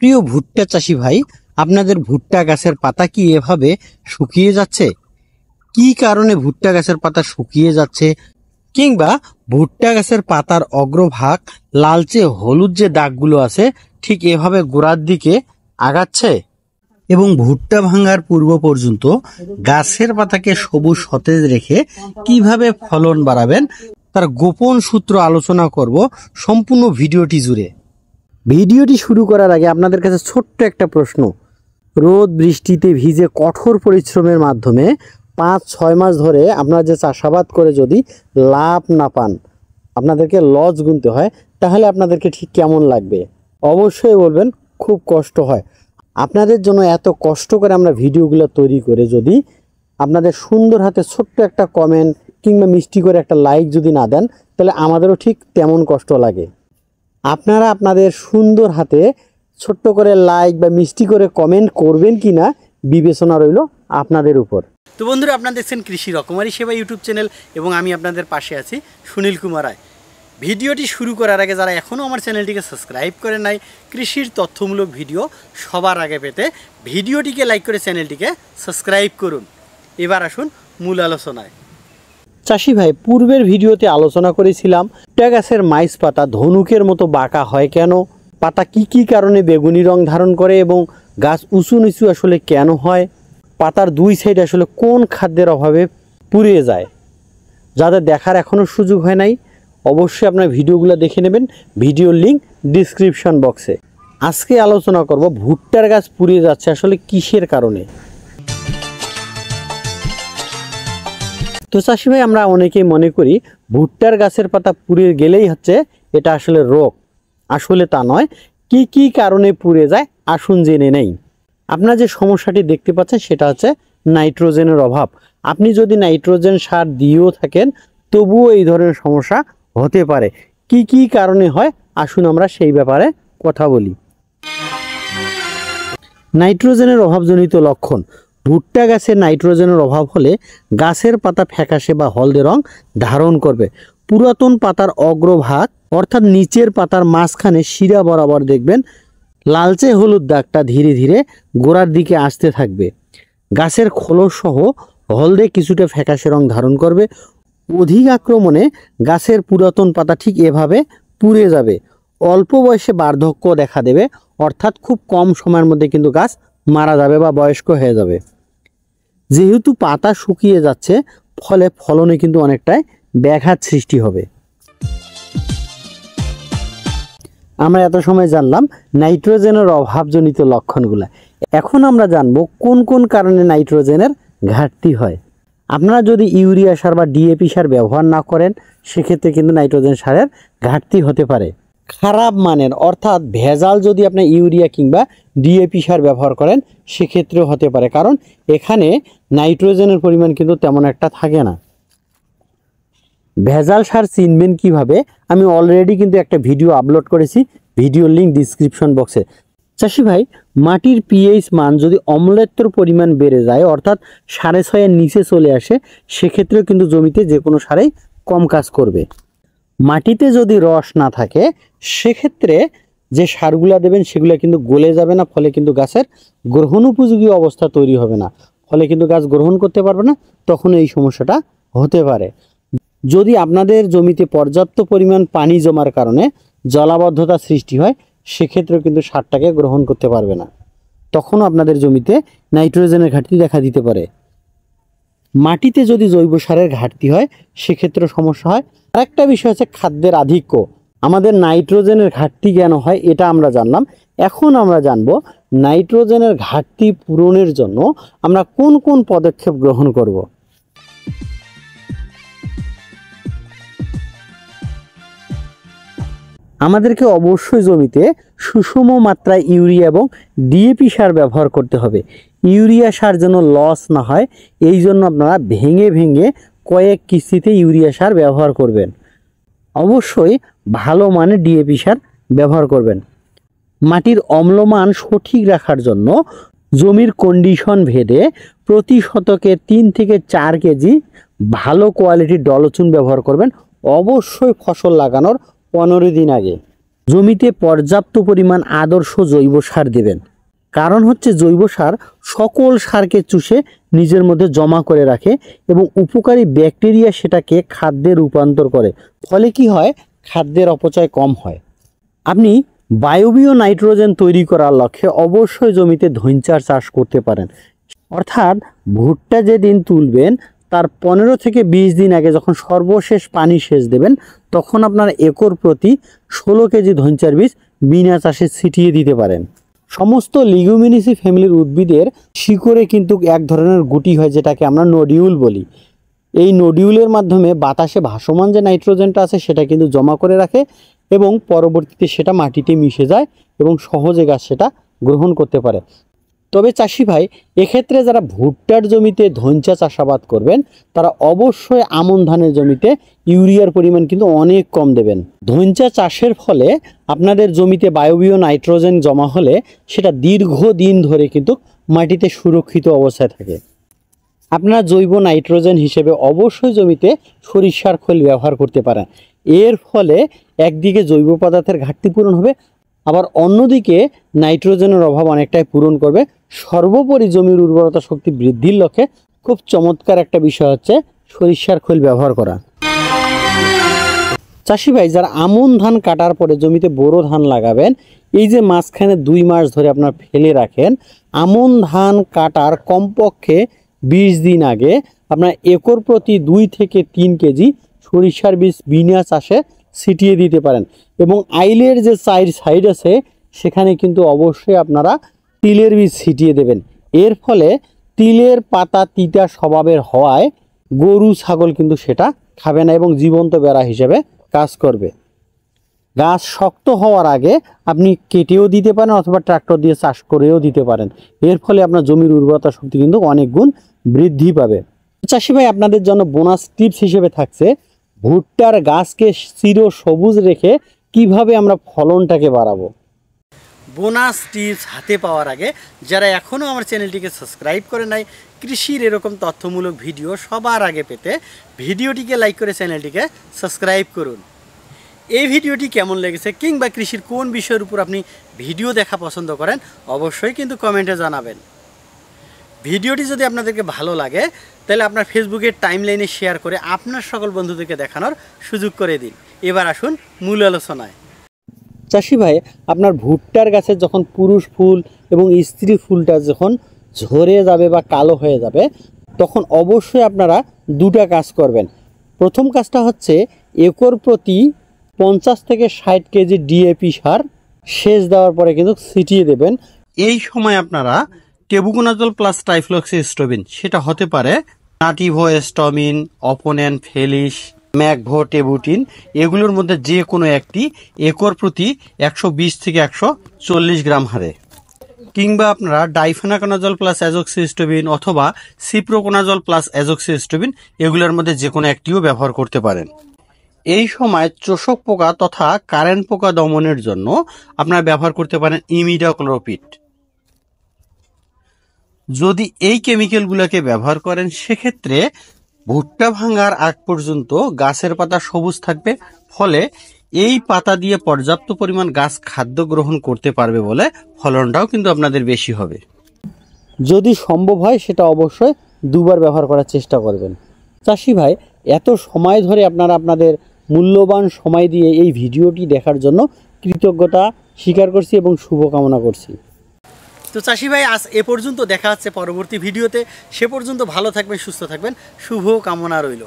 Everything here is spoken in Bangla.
প্রিয় ভুট্টা চাষি ভাই, আপনাদের ভুট্টা গাছের পাতা কি এভাবে শুকিয়ে যাচ্ছে? কি কারণে ভুট্টা গাছের পাতা শুকিয়ে যাচ্ছে, কিংবা ভুট্টা গাছের পাতার অগ্রভাগ লালচে হলুদ যে দাগগুলো আছে ঠিক এভাবে গোড়ার দিকে আগাচ্ছে? এবং ভুট্টা ভাঙার পূর্ব পর্যন্ত গাছের পাতাকে সবুজ সতেজ রেখে কিভাবে ফলন বাড়াবেন তার গোপন সূত্র আলোচনা করব সম্পূর্ণ ভিডিওটি জুড়ে। ভিডিওটি শুরু করার আগে আপনাদের কাছে ছোট্ট একটা প্রশ্ন। রোদ বৃষ্টিতে ভিজে কঠোর পরিশ্রমের মাধ্যমে 5-6 মাস ধরে আপনারা যে চাষাবাদ করে যদি লাভ না পান, আপনাদেরকে লস গুনতে হয়, তাহলে আপনাদেরকে ঠিক কেমন লাগবে? অবশ্যই বলবেন খুব কষ্ট হয়। আপনাদের জন্য এত কষ্ট করে আমরা ভিডিওগুলো তৈরি করে যদি আপনাদের সুন্দর হাতে ছোট্ট একটা কমেন্ট কিংবা মিষ্টি করে একটা লাইক যদি না দেন, তাহলে আমাদেরও ঠিক তেমন কষ্ট লাগে। আপনারা আপনাদের সুন্দর হাতে ছোট্ট করে লাইক বা মিষ্টি করে কমেন্ট করবেন কি না বিবেচনা রইল আপনাদের উপর। তো বন্ধুরা, আপনারা দেখছেন কৃষি রকমারি সেবা ইউটিউব চ্যানেল এবং আমি আপনাদের পাশে আছি সুনীল কুমার রায়। ভিডিওটি শুরু করার আগে যারা এখনও আমার চ্যানেলটিকে সাবস্ক্রাইব করে নাই, কৃষির তথ্যমূলক ভিডিও সবার আগে পেতে ভিডিওটিকে লাইক করে চ্যানেলটিকে সাবস্ক্রাইব করুন। এবার আসুন মূল আলোচনায়। চাষি ভাই, পূর্বের ভিডিওতে আলোচনা করেছিলাম ভুট্টা গাছের মাইজ পাতা ধনুকের মতো বাঁকা হয় কেন, পাতা কি কি কারণে বেগুনি রং ধারণ করে এবং গাছ উঁচু নিচু আসলে কেন হয়, পাতার দুই সাইড আসলে কোন খাদ্যের অভাবে পুড়িয়ে যায়। যাদের দেখার এখনও সুযোগ হয় নাই, অবশ্যই আপনার ভিডিওগুলো দেখে নেবেন, ভিডিওর লিঙ্ক ডিসক্রিপশন বক্সে। আজকে আলোচনা করব ভুট্টার গাছ পুড়িয়ে যাচ্ছে আসলে কিসের কারণে। তো চাষি ভাই, আমরা অনেকেই মনে করি ভুট্টার গাছের পাতা পুড়ে গেলেই হচ্ছে এটা আসলে রোগ। আসলে তা নয়। কি কি কারণে পুড়ে যায় আসুন জেনে নেই। আপনারা যে সমস্যাটি দেখতে পাচ্ছেন সেটা হচ্ছে নাইট্রোজেনের অভাব। আপনি যদি নাইট্রোজেন সার দিয়েও থাকেন তবুও এই ধরনের সমস্যা হতে পারে। কি কি কারণে হয় আসুন আমরা সেই ব্যাপারে কথা বলি। নাইট্রোজেনের অভাবজনিত লক্ষণ। ভুট্টা গাছে নাইট্রোজেনের অভাব হলে গাছের পাতা ফ্যাকাশে বা হলদে রং ধারণ করবে। পুরাতন পাতার অগ্রভাগ অর্থাৎ নিচের পাতার মাঝখানে শিরা বরাবর দেখবেন লালচে হলুদ দাগটা ধীরে ধীরে গোড়ার দিকে আসতে থাকবে। গাছের খোলস সহ হলদে কিছুটা ফ্যাকাশে রং ধারণ করবে। অধিক আক্রমণে গাছের পুরাতন পাতা ঠিক এভাবে পুড়ে যাবে। অল্প বয়সে বার্ধক্য দেখা দেবে, অর্থাৎ খুব কম সময়ের মধ্যে কিন্তু গাছ মারা যাবে বা বয়স্ক হয়ে যাবে। যেহেতু পাতা শুকিয়ে যাচ্ছে, ফলে ফলনে কিন্তু অনেকটাই ব্যাঘাত সৃষ্টি হবে। আমরা এত সময় জানলাম নাইট্রোজেনের অভাবজনিত লক্ষণগুলো। এখন আমরা জানবো কোন কোন কারণে নাইট্রোজেনের ঘাটতি হয়। আপনারা যদি ইউরিয়া সার বা ডিএপি সার ব্যবহার না করেন, সেক্ষেত্রে কিন্তু নাইট্রোজেন সারের ঘাটতি হতে পারে। খারাপ মানের অর্থাৎ ভেজাল যদি আপনি ইউরিয়া কিংবা ডিএপি সার ব্যবহার করেন, সেক্ষেত্রেও হতে পারে, কারণ এখানে নাইট্রোজেনের পরিমাণ কিন্তু তেমন একটা থাকে না। ভেজাল সার চিনবেন কিভাবে, আমি অলরেডি কিন্তু একটা ভিডিও আপলোড করেছি, ভিডিওর লিঙ্ক ডিসক্রিপশন বক্সে। চাষি ভাই, মাটির পিএইচ মান যদি অম্লত্বর পরিমাণ বেড়ে যায় অর্থাৎ 6.5-এর নিচে চলে আসে, সেক্ষেত্রেও কিন্তু জমিতে যে কোনো সারেই কম কাজ করবে। মাটিতে যদি রস না থাকে, সেক্ষেত্রে যে সারগুলা দেবেন সেগুলো কিন্তু গলে যাবে না, ফলে কিন্তু গাছের গ্রহণ উপযোগী অবস্থা তৈরি হবে না, ফলে কিন্তু গাছ গ্রহণ করতে পারবে না। তখন এই সমস্যাটা হতে পারে। যদি আপনাদের জমিতে পর্যাপ্ত পরিমাণ পানি জমার কারণে জলাবদ্ধতা সৃষ্টি হয়, সেক্ষেত্রেও কিন্তু সারটাকে গ্রহণ করতে পারবে না, তখনও আপনাদের জমিতে নাইট্রোজেনের ঘাটতি দেখা দিতে পারে। মাটিতে যদি জৈব সারের ঘাটতি হয়, সেক্ষেত্রে সমস্যা হয়। আরেকটা বিষয় হচ্ছে খাদ্যের আধিক্য। আমাদের নাইট্রোজেনের ঘাটতি কেন হয় এটা আমরা জানলাম। এখন আমরা জানবো নাইট্রোজেনের ঘাটতি পূরণের জন্য আমরা কোন কোন পদক্ষেপ গ্রহণ করব। আমাদেরকে অবশ্যই জমিতে সুষম মাত্রায় ইউরিয়া এবং ডিএপি সার ব্যবহার করতে হবে। ইউরিয়া সার যেন লস না হয়, এই জন্য আপনারা ভেঙে ভেঙে কয়েক কিস্তিতে ইউরিয়া সার ব্যবহার করবেন। অবশ্যই ভালো মানের ডিএপি সার ব্যবহার করবেন। মাটির অম্লমান সঠিক রাখার জন্য জমির কন্ডিশন ভেদে প্রতি শতকে 3 থেকে 4 কেজি ভালো কোয়ালিটির ডলচুন ব্যবহার করবেন, অবশ্যই ফসল লাগানোর 15 দিন আগে। জমিতে পর্যাপ্ত পরিমাণ আদর্শ জৈব সার দেবেন। কারণ হচ্ছে জৈব সার সকল সারকে চুষে নিজের মধ্যে জমা করে রাখে এবং উপকারী ব্যাকটেরিয়া সেটাকে খাদ্যে রূপান্তর করে। ফলে কি হয়, খাদ্যের অপচয় কম হয়। আপনি বায়বীয় নাইট্রোজেন তৈরি করার লক্ষ্যে অবশ্যই জমিতে ধইঞ্চার চাষ করতে পারেন। অর্থাৎ ভুট্টা যেদিন তুলবেন তার 15 থেকে 20 দিন আগে যখন সর্বশেষ পানি সেচ দেবেন, তখন আপনার একর প্রতি 16 কেজি ধইঞ্চার বীজ বিনা চাষে ছিটিয়ে দিতে পারেন। সমস্ত লিগুমিনেসি ফ্যামিলির উদ্ভিদের শিকড়ে কিন্তু এক ধরনের গুটি হয়, যেটাকে আমরা নোডিউল বলি। এই নোডিউলের মাধ্যমে বাতাসে ভাসমান যে নাইট্রোজেনটা আছে সেটা কিন্তু জমা করে রাখে এবং পরবর্তীতে সেটা মাটিতে মিশে যায় এবং সহজে গাছ সেটা গ্রহণ করতে পারে। তবে চাষি ভাই, এক্ষেত্রে যারা ভুট্টার জমিতে ধইঞ্চা চাষাবাদ করবেন তারা অবশ্যই আমন ধানের জমিতে ইউরিয়ার পরিমাণ কিন্তু অনেক কম দেবেন। ধইঞ্চা চাষের ফলে আপনাদের জমিতে বায়বীয় নাইট্রোজেন জমা হলে সেটা দীর্ঘদিন ধরে কিন্তু মাটিতে সুরক্ষিত অবস্থায় থাকে। আপনারা জৈব নাইট্রোজেন হিসেবে অবশ্যই জমিতে সরিষার খোল ব্যবহার করতে পারেন। এর ফলে একদিকে জৈব পদার্থের ঘাটতি পূরণ হবে, আবার অন্যদিকে নাইট্রোজেনের অভাব অনেকটাই পূরণ করবে। সর্বোপরি জমির উর্বরতা শক্তি বৃদ্ধির লক্ষ্যে খুব চমৎকার একটা বিষয় হচ্ছে সরিষার খোল ব্যবহার করা। চাষি ভাই, যারা আমন ধান কাটার পরে জমিতে বোরো ধান লাগাবেন, এই যে মাঝখানে 2 মাস ধরে আপনার ফেলে রাখেন, আমন ধান কাটার কমপক্ষে 20 দিন আগে আপনার একর প্রতি 2 থেকে 3 কেজি সরিষার বীজ বিনা চাষে ছিটিয়ে দিতে পারেন। এবং আইলের যে সাইড আছে সেখানে কিন্তু অবশ্যই আপনারা তিলের বীজ ছিটিয়ে দেবেন। এর ফলে তিলের পাতা তিতা স্বভাবের হওয়ায় গরু ছাগল কিন্তু সেটা খাবে না এবং জীবন্ত বেড়া হিসেবে কাজ করবে। গাছ শক্ত হওয়ার আগে আপনি কেটেও দিতে পারেন অথবা ট্রাক্টর দিয়ে চাষ করেও দিতে পারেন। এর ফলে আপনার জমির উর্বরতা শক্তি কিন্তু অনেক গুণ বৃদ্ধি পাবে। চাষি ভাই, আপনাদের জন্য বোনাস টিপস হিসেবে থাকছে ভুট্টার গাছকে চির সবুজ রেখে কিভাবে আমরা ফলনটাকে বাড়াবো। বোনাস টিপস হাতে পাওয়ার আগে যারা এখনও আমার চ্যানেলটিকে সাবস্ক্রাইব করে নাই, কৃষির এরকম তথ্যমূলক ভিডিও সবার আগে পেতে ভিডিওটিকে লাইক করে চ্যানেলটিকে সাবস্ক্রাইব করুন। এই ভিডিওটি কেমন লেগেছে কিংবা কৃষির কোন বিষয়ের উপর আপনি ভিডিও দেখা পছন্দ করেন অবশ্যই কিন্তু কমেন্টে জানাবেন। ভিডিওটি যদি আপনাদেরকে ভালো লাগে তাহলে আপনার ফেসবুকের টাইমলাইনে শেয়ার করে আপনার সকল বন্ধুদেরকে দেখানোর সুযোগ করে দিন। এবার আসুন মূল আলোচনায়। চাষি ভাই, আপনার ভুট্টার গাছে যখন পুরুষ ফুল এবং স্ত্রী ফুলটা যখন ঝরে যাবে বা কালো হয়ে যাবে, তখন অবশ্যই আপনারা 2টা কাজ করবেন। প্রথম কাজটা হচ্ছে একর প্রতি 50 থেকে 60 কেজি ডিএপি সার সেচ দেওয়ার পরে কিন্তু ছিটিয়ে দেবেন। এই সময় আপনারা টেবুকোনাজল প্লাস ট্রাইফ্লক্সিস্টোবিন, সেটা হতে পারে নাটিভোস্টামিন, অপোনেন্ট, ফেলিস, ম্যাকভোটেবুটিন, এগুলোর মধ্যে যে কোনো একটি একর প্রতি 120 থেকে 140 গ্রাম হারে, কিংবা আপনারা ডাইফেনাকোনাজল প্লাস অ্যাজোক্সিস্টোবিন অথবা সিপ্রোকোনাজল প্লাস অ্যাজোক্সিস্টোবিন, এগুলোর মধ্যে যে কোনো একটিও ব্যবহার করতে পারেন। এই সময় চোষক পোকা তথা কারেন্ট পোকা দমনের জন্য আপনারা ব্যবহার করতে পারেন ইমিডাক্লোপিড। যদি এই কেমিক্যালগুলোকে ব্যবহার করেন সেক্ষেত্রে ভুট্টা ভাঙার আগ পর্যন্ত গাছের পাতা সবুজ থাকবে, ফলে এই পাতা দিয়ে পর্যাপ্ত পরিমাণ গাছ খাদ্য গ্রহণ করতে পারবে বলে ফলনটাও কিন্তু আপনাদের বেশি হবে। যদি সম্ভব হয় সেটা অবশ্যই 2বার ব্যবহার করার চেষ্টা করবেন। চাষি ভাই, এত সময় ধরে আপনারা আপনাদের মূল্যবান সময় দিয়ে এই ভিডিওটি দেখার জন্য কৃতজ্ঞতা স্বীকার করছি এবং শুভকামনা করছি। তো চাষি ভাই, আজ এ পর্যন্ত, দেখা হচ্ছে পরবর্তী ভিডিওতে। সে পর্যন্ত ভালো থাকবেন, সুস্থ থাকবেন, শুভ কামনা রইল।